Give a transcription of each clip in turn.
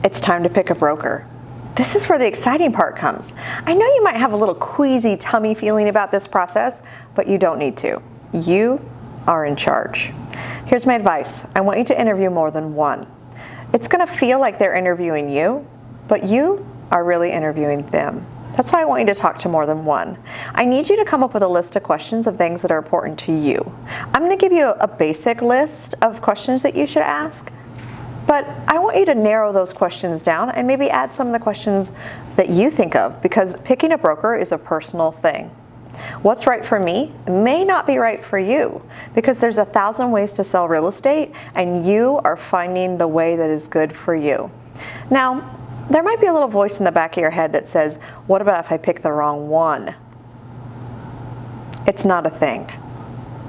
It's time to pick a broker. This is where the exciting part comes. I know you might have a little queasy tummy feeling about this process, but you don't need to. You are in charge. Here's my advice. I want you to interview more than one. It's going to feel like they're interviewing you, but you are really interviewing them. That's why I want you to talk to more than one. I need you to come up with a list of questions of things that are important to you. I'm going to give you a basic list of questions that you should ask, but I want you to narrow those questions down and maybe add some of the questions that you think of, because picking a broker is a personal thing. What's right for me may not be right for you, because there's 1,000 ways to sell real estate and you are finding the way that is good for you. Now, there might be a little voice in the back of your head that says, what about if I pick the wrong one? It's not a thing.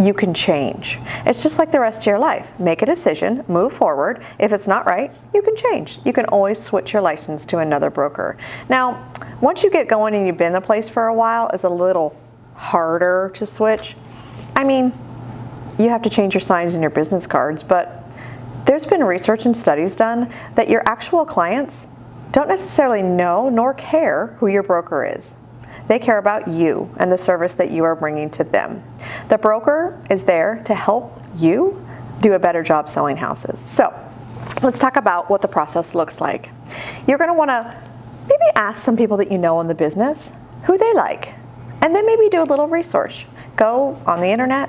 You can change. It's just like the rest of your life. Make a decision, move forward. If it's not right, you can change. You can always switch your license to another broker. Now, once you get going and you've been in the place for a while, it's a little harder to switch. I mean, you have to change your signs and your business cards, but there's been research and studies done that your actual clients don't necessarily know nor care who your broker is. They care about you and the service that you are bringing to them. The broker is there to help you do a better job selling houses. So let's talk about what the process looks like. You're going to want to maybe ask some people that you know in the business who they like, and then maybe do a little research. Go on the internet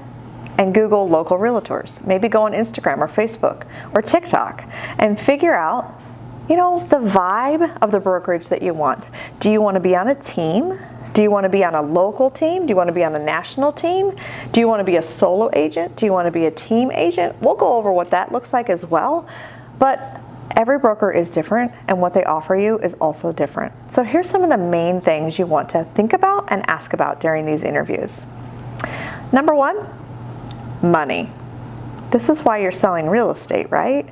and Google local realtors. Maybe go on Instagram or Facebook or TikTok and figure out, you know, the vibe of the brokerage that you want. Do you want to be on a team? Do you want to be on a local team? Do you want to be on a national team? Do you want to be a solo agent? Do you want to be a team agent? We'll go over what that looks like as well. But every broker is different, and what they offer you is also different. So here's some of the main things you want to think about and ask about during these interviews. Number one, money. This is why you're selling real estate, right?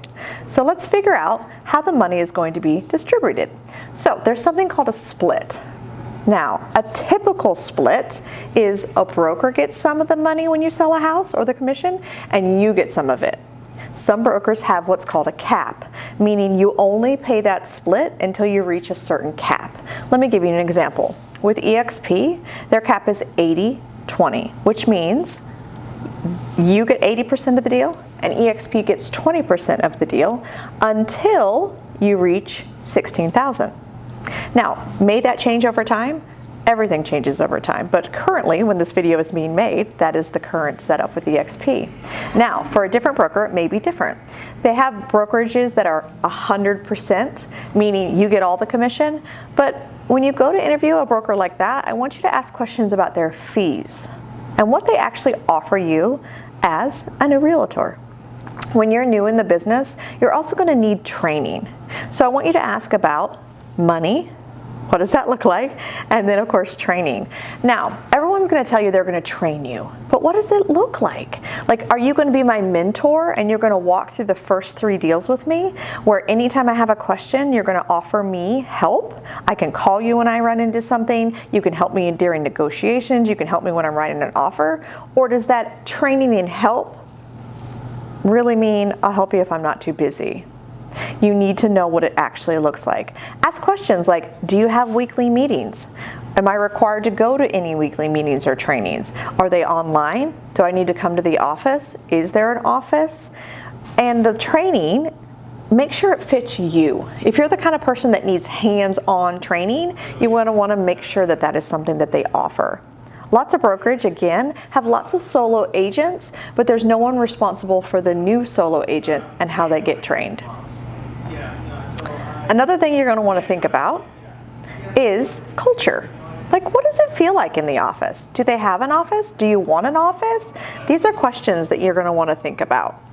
So let's figure out how the money is going to be distributed. So there's something called a split. Now, a typical split is a broker gets some of the money when you sell a house or the commission, and you get some of it. Some brokers have what's called a cap, meaning you only pay that split until you reach a certain cap. Let me give you an example. With EXP, their cap is 80-20, which means you get 80% of the deal and EXP gets 20% of the deal until you reach $16,000. Now, may that change over time? Everything changes over time, but currently, when this video is being made, that is the current setup with EXP. Now, for a different broker, it may be different. They have brokerages that are 100%, meaning you get all the commission, but when you go to interview a broker like that, I want you to ask questions about their fees and what they actually offer you as a new realtor. When you're new in the business, you're also going to need training. So I want you to ask about money. What does that look like? And then, of course, training. Now, everyone's going to tell you they're going to train you, but what does it look like? Like, are you going to be my mentor and you're going to walk through the first 3 deals with me, where anytime I have a question, you're going to offer me help? I can call you when I run into something. You can help me during negotiations. You can help me when I'm writing an offer. Or does that training and help really mean I'll help you if I'm not too busy? You need to know what it actually looks like. Ask questions like, do you have weekly meetings? Am I required to go to any weekly meetings or trainings? Are they online? Do I need to come to the office? Is there an office? And the training, make sure it fits you. If you're the kind of person that needs hands-on training, you want to make sure that that is something that they offer. Lots of brokerage, again, have lots of solo agents, but there's no one responsible for the new solo agent and how they get trained. Another thing you're going to want to think about is culture. Like, what does it feel like in the office? Do they have an office? Do you want an office? These are questions that you're going to want to think about.